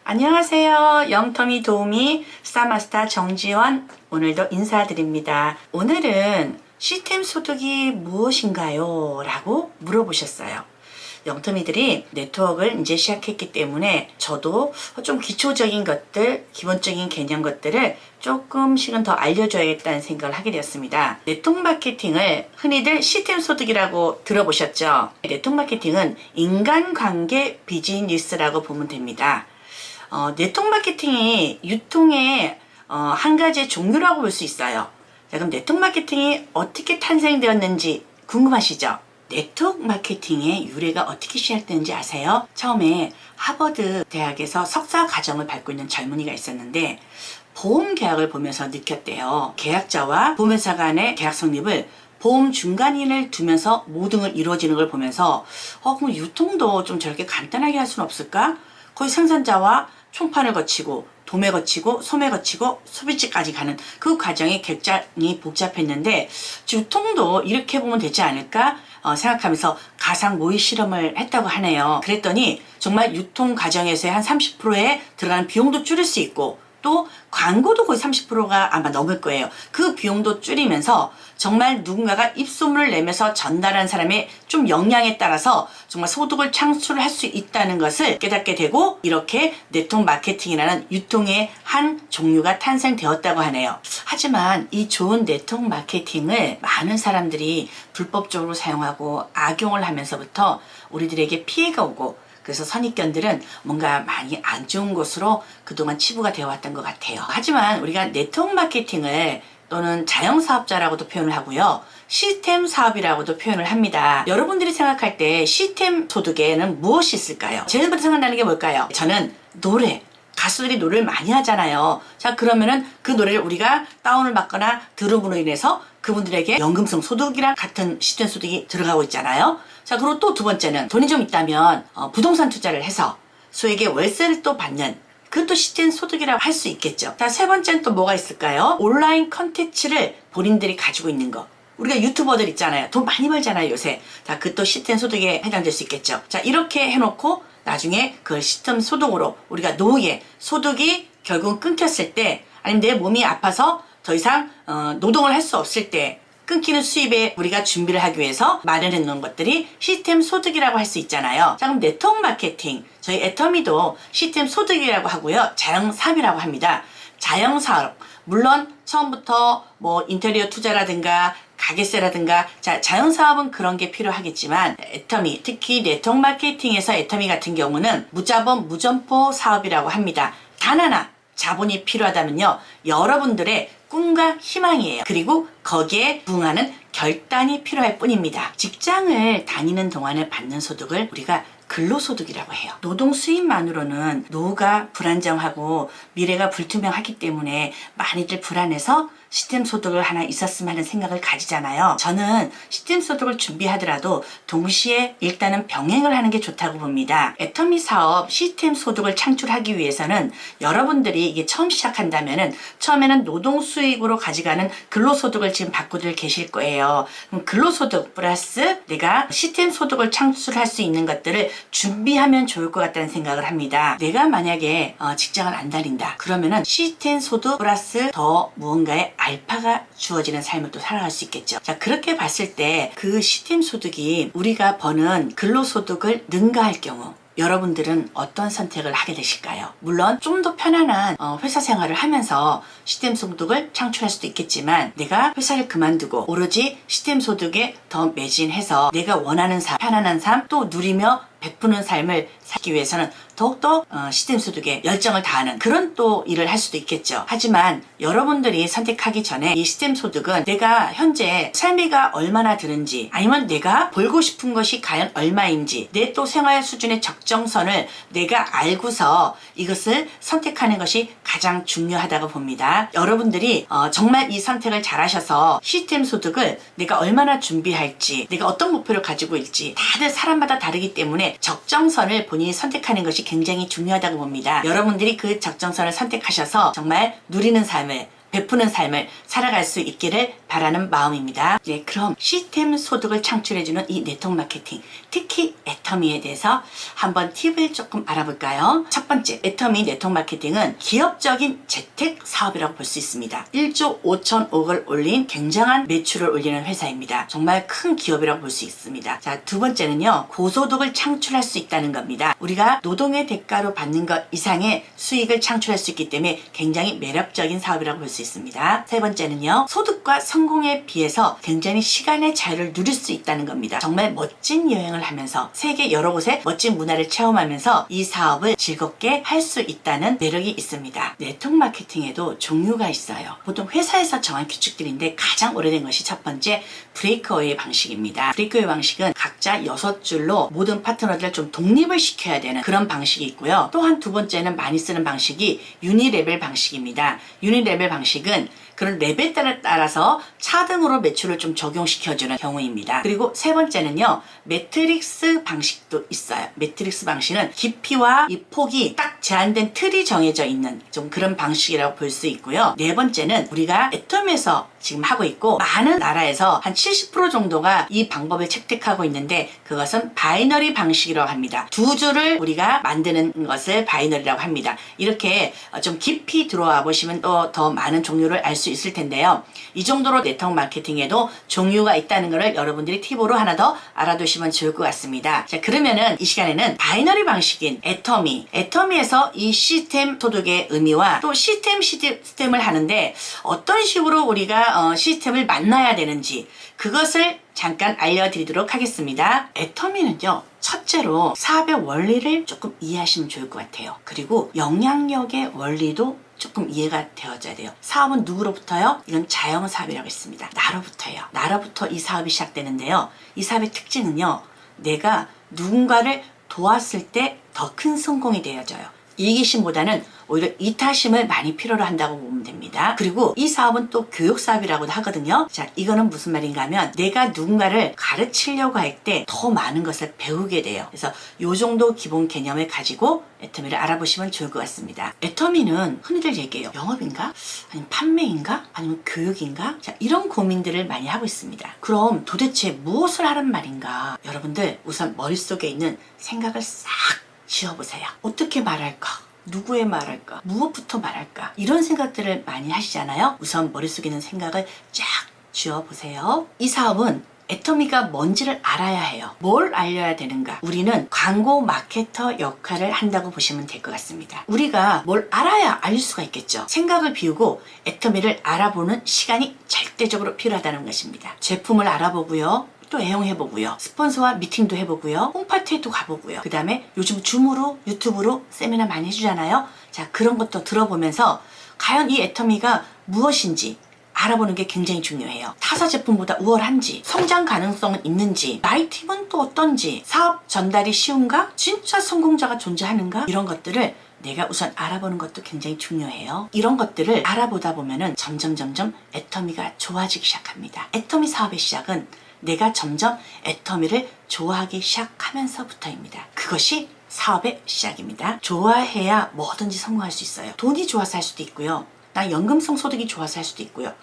안녕하세요. 영터미 도우미 스타마스터 정지원, 오늘도 인사드립니다. 오늘은 시스템 소득이 무엇인가요? 라고 물어보셨어요. 영터미들이 네트워크를 이제 시작했기 때문에 저도 좀 기초적인 것들, 기본적인 개념 것들을 조금씩은 더 알려줘야겠다는 생각을 하게 되었습니다. 네트워크 마케팅을 흔히들 시스템 소득이라고 들어보셨죠? 네트워크 마케팅은 인간관계 비즈니스라고 보면 됩니다. 네트워크 마케팅이 유통의 한 가지의 종류라고 볼 수 있어요. 자, 그럼 네트워크 마케팅이 어떻게 탄생되었는지 궁금하시죠? 네트워크 마케팅의 유래가 어떻게 시작되는지 아세요? 처음에 하버드 대학에서 석사 과정을 밟고 있는 젊은이가 있었는데 보험 계약을 보면서 느꼈대요. 계약자와 보험회사 간의 계약 성립을 보험 중간인을 두면서 모든 걸 이루어지는 걸 보면서 그럼 유통도 좀 저렇게 간단하게 할 수는 없을까? 거의 생산자와 총판을 거치고 도매 거치고 소매 거치고 소비지까지 가는 그 과정이 굉장히 복잡했는데 유통도 이렇게 보면 되지 않을까 생각하면서 가상 모의 실험을 했다고 하네요. 그랬더니 정말 유통 과정에서의 한 30%에 들어가는 비용도 줄일 수 있고 또 광고도 거의 30%가 아마 넘을 거예요. 그 비용도 줄이면서 정말 누군가가 입소문을 내면서 전달한 사람의 좀 역량에 따라서 정말 소득을 창출할 수 있다는 것을 깨닫게 되고 이렇게 네트워크 마케팅이라는 유통의 한 종류가 탄생되었다고 하네요. 하지만 이 좋은 네트워크 마케팅을 많은 사람들이 불법적으로 사용하고 악용을 하면서부터 우리들에게 피해가 오고 그래서 선입견들은 뭔가 많이 안 좋은 것으로 그동안 치부가 되어 왔던 것 같아요. 하지만 우리가 네트워크 마케팅을 또는 자영사업자라고도 표현을 하고요. 시스템 사업이라고도 표현을 합니다. 여러분들이 생각할 때 시스템 소득에는 무엇이 있을까요? 제일 먼저 생각나는 게 뭘까요? 저는 노래. 가수들이 노래를 많이 하잖아요. 자, 그러면은 그 노래를 우리가 다운을 받거나 들음으로 인해서 그분들에게 연금성 소득이랑 같은 시스템 소득이 들어가고 있잖아요. 자, 그리고 또 두 번째는 돈이 좀 있다면 부동산 투자를 해서 소에게 월세를 또 받는 그것도 시스템 소득이라고 할 수 있겠죠. 자, 세 번째는 또 뭐가 있을까요? 온라인 컨텐츠를 본인들이 가지고 있는 거. 우리가 유튜버들 있잖아요. 돈 많이 벌잖아요, 요새. 자, 그것도 시스템 소득에 해당될 수 있겠죠. 자, 이렇게 해놓고 나중에 그 시스템 소득으로 우리가 노후에 소득이 결국 끊겼을 때 아니면 내 몸이 아파서 더 이상 노동을 할 수 없을 때 끊기는 수입에 우리가 준비를 하기 위해서 마련해 놓은 것들이 시스템 소득이라고 할 수 있잖아요. 자, 그럼 네트워크 마케팅, 저희 애터미도 시스템 소득이라고 하고요. 자영사업이라고 합니다. 자영사업, 물론 처음부터 뭐 인테리어 투자라든가 가게세라든가 자영사업은 그런 게 필요하겠지만 애터미, 특히 네트워크 마케팅에서 애터미 같은 경우는 무자본 무점포 사업이라고 합니다. 단 하나 자본이 필요하다면요. 여러분들의 꿈과 희망이에요. 그리고 거기에 부응하는 결단이 필요할 뿐입니다. 직장을 다니는 동안에 받는 소득을 우리가 근로소득이라고 해요. 노동 수입만으로는 노후가 불안정하고 미래가 불투명하기 때문에 많이들 불안해서 시스템 소득을 하나 있었으면 하는 생각을 가지잖아요. 저는 시스템 소득을 준비하더라도 동시에 일단은 병행을 하는 게 좋다고 봅니다. 애터미 사업 시스템 소득을 창출하기 위해서는 여러분들이 이게 처음 시작한다면은 처음에는 노동 수익으로 가져가는 근로소득을 지금 받고들 계실 거예요. 그럼 근로소득 플러스 내가 시스템 소득을 창출할 수 있는 것들을 준비하면 좋을 것 같다는 생각을 합니다. 내가 만약에 직장을 안 다닌다 그러면은 시스템 소득 플러스 더 무언가의 알파가 주어지는 삶을 또 살아갈 수 있겠죠. 자, 그렇게 봤을 때 그 시스템 소득이 우리가 버는 근로소득을 능가할 경우 여러분들은 어떤 선택을 하게 되실까요? 물론 좀 더 편안한 회사 생활을 하면서 시스템 소득을 창출할 수도 있겠지만 내가 회사를 그만두고 오로지 시스템 소득에 더 매진해서 내가 원하는 삶, 편안한 삶 또 누리며 베푸는 삶을 살기 위해서는 더욱더 시스템 소득에 열정을 다하는 그런 또 일을 할 수도 있겠죠. 하지만 여러분들이 선택하기 전에 이 시스템 소득은 내가 현재 삶비가 얼마나 드는지 아니면 내가 벌고 싶은 것이 과연 얼마인지 내 또 생활 수준의 적정선을 내가 알고서 이것을 선택하는 것이 가장 중요하다고 봅니다. 여러분들이 정말 이 선택을 잘 하셔서 시스템 소득을 내가 얼마나 준비할지 내가 어떤 목표를 가지고 있지 다들 사람마다 다르기 때문에 적정선을 본인이 선택하는 것이 굉장히 중요하다고 봅니다. 여러분들이 그 적정선을 선택하셔서 정말 누리는 삶을 베푸는 삶을 살아갈 수 있기를 바라는 마음입니다. 네, 그럼 시스템 소득을 창출해주는 이 네트워크 마케팅, 특히 애터미에 대해서 한번 팁을 조금 알아볼까요? 첫 번째, 애터미 네트워크 마케팅은 기업적인 재택 사업이라고 볼 수 있습니다. 1조 5천억을 올린 굉장한 매출을 올리는 회사입니다. 정말 큰 기업이라고 볼 수 있습니다. 자, 두 번째는요, 고소득을 창출할 수 있다는 겁니다. 우리가 노동의 대가로 받는 것 이상의 수익을 창출할 수 있기 때문에 굉장히 매력적인 사업이라고 볼 수 있습니다. 세 번째는요, 소득과 성공에 비해서 굉장히 시간의 자유를 누릴 수 있다는 겁니다. 정말 멋진 여행을 하면서 세계 여러 곳의 멋진 문화를 체험하면서 이 사업을 즐겁게 할 수 있다는 매력이 있습니다. 네트워크 마케팅에도 종류가 있어요. 보통 회사에서 정한 규칙들인데 가장 오래된 것이 첫 번째 브레이크어웨이 방식입니다. 브레이크어웨이 방식은 각자 6줄로 모든 파트너들을 좀 독립을 시켜야 되는 그런 방식이 있고요. 또한 두 번째는 많이 쓰는 방식이 유니레벨 방식입니다. 유니레벨 방식은 그런 레벨에 따라서 차등으로 매출을 좀 적용시켜주는 경우입니다. 그리고 세 번째는요, 매트릭스 방식도 있어요. 매트릭스 방식은 깊이와 이 폭이 딱 제한된 틀이 정해져 있는 좀 그런 방식이라고 볼 수 있고요. 네 번째는 우리가 애텀에서 지금 하고 있고 많은 나라에서 한 70% 정도가 이 방법을 채택하고 있는데 그것은 바이너리 방식이라고 합니다. 두 줄을 우리가 만드는 것을 바이너리라고 합니다. 이렇게 좀 깊이 들어와 보시면 또 더 많은 종류를 알 수 있을 텐데요. 이 정도로 네트워크 마케팅에도 종류가 있다는 것을 여러분들이 팁으로 하나 더 알아두시면 좋을 것 같습니다. 자, 그러면은 이 시간에는 바이너리 방식인 애터미에서 이 시스템 소득의 의미와 또 시스템을 하는데 어떤 식으로 우리가 시스템을 만나야 되는지 그것을 잠깐 알려드리도록 하겠습니다. 애터미는요, 첫째로 사업의 원리를 조금 이해하시면 좋을 것 같아요. 그리고 영향력의 원리도 조금 이해가 되어져야 돼요. 사업은 누구로부터요? 이건 자영 사업이라고 했습니다. 나로부터요. 나로부터 이 사업이 시작되는데요. 이 사업의 특징은요, 내가 누군가를 도왔을 때 더 큰 성공이 되어져요. 이기심보다는 오히려 이타심을 많이 필요로 한다고 보면 됩니다. 그리고 이 사업은 또 교육 사업이라고도 하거든요. 자, 이거는 무슨 말인가 하면 내가 누군가를 가르치려고 할 때 더 많은 것을 배우게 돼요. 그래서 요 정도 기본 개념을 가지고 애터미를 알아보시면 좋을 것 같습니다. 애터미는 흔히들 얘기해요. 영업인가? 아니면 판매인가? 아니면 교육인가? 자, 이런 고민들을 많이 하고 있습니다. 그럼 도대체 무엇을 하란 말인가? 여러분들 우선 머릿속에 있는 생각을 싹 지어보세요. 어떻게 말할까? 누구의 말할까? 무엇부터 말할까? 이런 생각들을 많이 하시잖아요. 우선 머릿속에 있는 생각을 쫙 지어보세요. 이 사업은 애터미가 뭔지를 알아야 해요. 뭘 알려야 되는가? 우리는 광고 마케터 역할을 한다고 보시면 될 것 같습니다. 우리가 뭘 알아야 알릴 수가 있겠죠. 생각을 비우고 애터미를 알아보는 시간이 절대적으로 필요하다는 것입니다. 제품을 알아보고요. 또 애용해보고요. 스폰서와 미팅도 해보고요. 홈파티에도 가보고요. 그 다음에 요즘 줌으로 유튜브로 세미나 많이 해주잖아요. 자, 그런 것도 들어보면서 과연 이 애터미가 무엇인지 알아보는 게 굉장히 중요해요. 타사 제품보다 우월한지, 성장 가능성은 있는지, 나의 팀은 또 어떤지, 사업 전달이 쉬운가, 진짜 성공자가 존재하는가, 이런 것들을 내가 우선 알아보는 것도 굉장히 중요해요. 이런 것들을 알아보다 보면은 점점 애터미가 좋아지기 시작합니다. 애터미 사업의 시작은 내가 점점 애터미를 좋아하기 시작하면서부터입니다. 그것이 사업의 시작입니다. 좋아해야 뭐든지 성공할 수 있어요. 돈이 좋아서 할 수도 있고요. 나 연금성 소득이 좋아서 할 수도 있고요.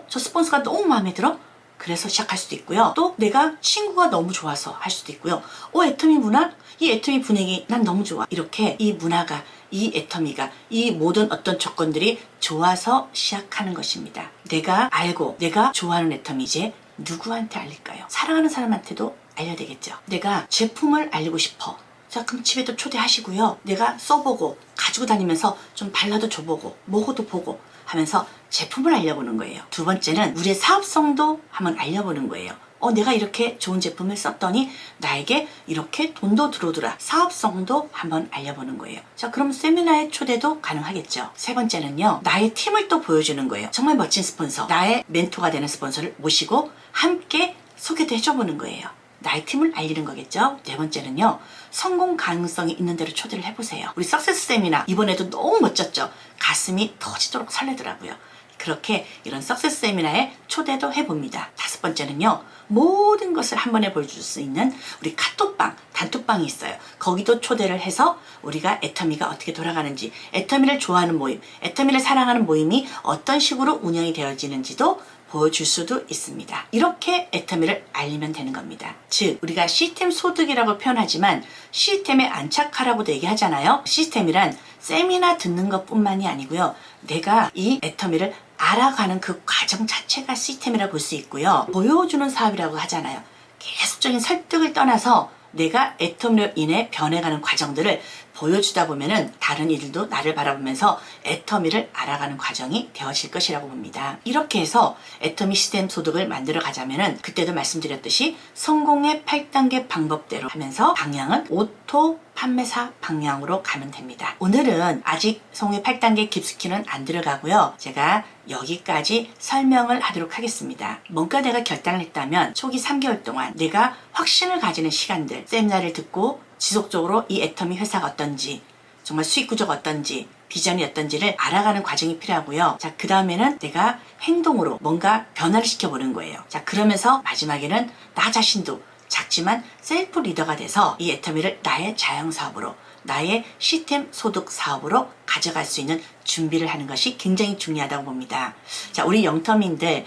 저 스폰서가 너무 마음에 들어? 그래서 시작할 수도 있고요. 또 내가 친구가 너무 좋아서 할 수도 있고요. 애터미 문화? 이 애터미 분위기 난 너무 좋아. 이렇게 이 문화가, 이 애터미가, 이 모든 어떤 조건들이 좋아서 시작하는 것입니다. 내가 알고 내가 좋아하는 애터미 이제 누구한테 알릴까요? 사랑하는 사람한테도 알려야 되겠죠. 내가 제품을 알리고 싶어. 자, 그럼 집에도 초대하시고요. 내가 써보고 가지고 다니면서 좀 발라도 줘보고 먹어도 보고 하면서 제품을 알려보는 거예요. 두 번째는 우리의 사업성도 한번 알려보는 거예요. 내가 이렇게 좋은 제품을 썼더니 나에게 이렇게 돈도 들어오더라. 사업성도 한번 알려보는 거예요. 자, 그럼 세미나의 초대도 가능하겠죠. 세 번째는요, 나의 팀을 또 보여주는 거예요. 정말 멋진 스폰서, 나의 멘토가 되는 스폰서를 모시고 함께 소개도 해줘보는 거예요. 나의 팀을 알리는 거겠죠. 네 번째는요, 성공 가능성이 있는 대로 초대를 해보세요. 우리 석세스 세미나 이번에도 너무 멋졌죠. 가슴이 터지도록 설레더라고요. 그렇게 이런 석세스 세미나에 초대도 해봅니다. 다섯 번째는요, 모든 것을 한 번에 보여줄 수 있는 우리 카톡방, 단톡방이 있어요. 거기도 초대를 해서 우리가 애터미가 어떻게 돌아가는지, 애터미를 좋아하는 모임, 애터미를 사랑하는 모임이 어떤 식으로 운영이 되어지는지도 보여줄 수도 있습니다. 이렇게 애터미를 알리면 되는 겁니다. 즉 우리가 시스템 소득이라고 표현하지만 시스템에 안착하라고도 얘기하잖아요. 시스템이란 세미나 듣는 것뿐만이 아니고요. 내가 이 애터미를 알아가는 그 과정 자체가 시스템이라고 볼 수 있고요. 보여주는 사업이라고 하잖아요. 계속적인 설득을 떠나서 내가 애터미로 인해 변해가는 과정들을 보여주다 보면은 다른 이들도 나를 바라보면서 애터미를 알아가는 과정이 되어질 것이라고 봅니다. 이렇게 해서 애터미 시스템 소득을 만들어 가자면은 그때도 말씀드렸듯이 성공의 8단계 방법대로 하면서 방향은 오토 판매사 방향으로 가면 됩니다. 오늘은 아직 성공의 8단계 깊숙이는 안 들어가고요. 제가 여기까지 설명을 하도록 하겠습니다. 뭔가 내가 결단을 했다면 초기 3개월 동안 내가 확신을 가지는 시간들, 세미나를 듣고 지속적으로 이 애터미 회사가 어떤지, 정말 수익 구조가 어떤지, 비전이 어떤지를 알아가는 과정이 필요하고요. 자, 그 다음에는 내가 행동으로 뭔가 변화를 시켜보는 거예요. 자, 그러면서 마지막에는 나 자신도 작지만 셀프 리더가 돼서 이 애터미를 나의 자영 사업으로, 나의 시스템 소득 사업으로 가져갈 수 있는 준비를 하는 것이 굉장히 중요하다고 봅니다. 자, 우리 영터미인들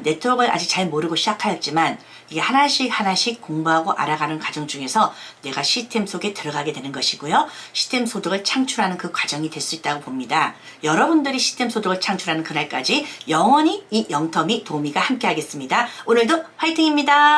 네트워크를 아직 잘 모르고 시작하였지만 이게 하나씩 공부하고 알아가는 과정 중에서 내가 시스템 속에 들어가게 되는 것이고요. 시스템 소득을 창출하는 그 과정이 될 수 있다고 봅니다. 여러분들이 시스템 소득을 창출하는 그날까지 영원히 이 영터미 도우미가 함께 하겠습니다. 오늘도 화이팅입니다.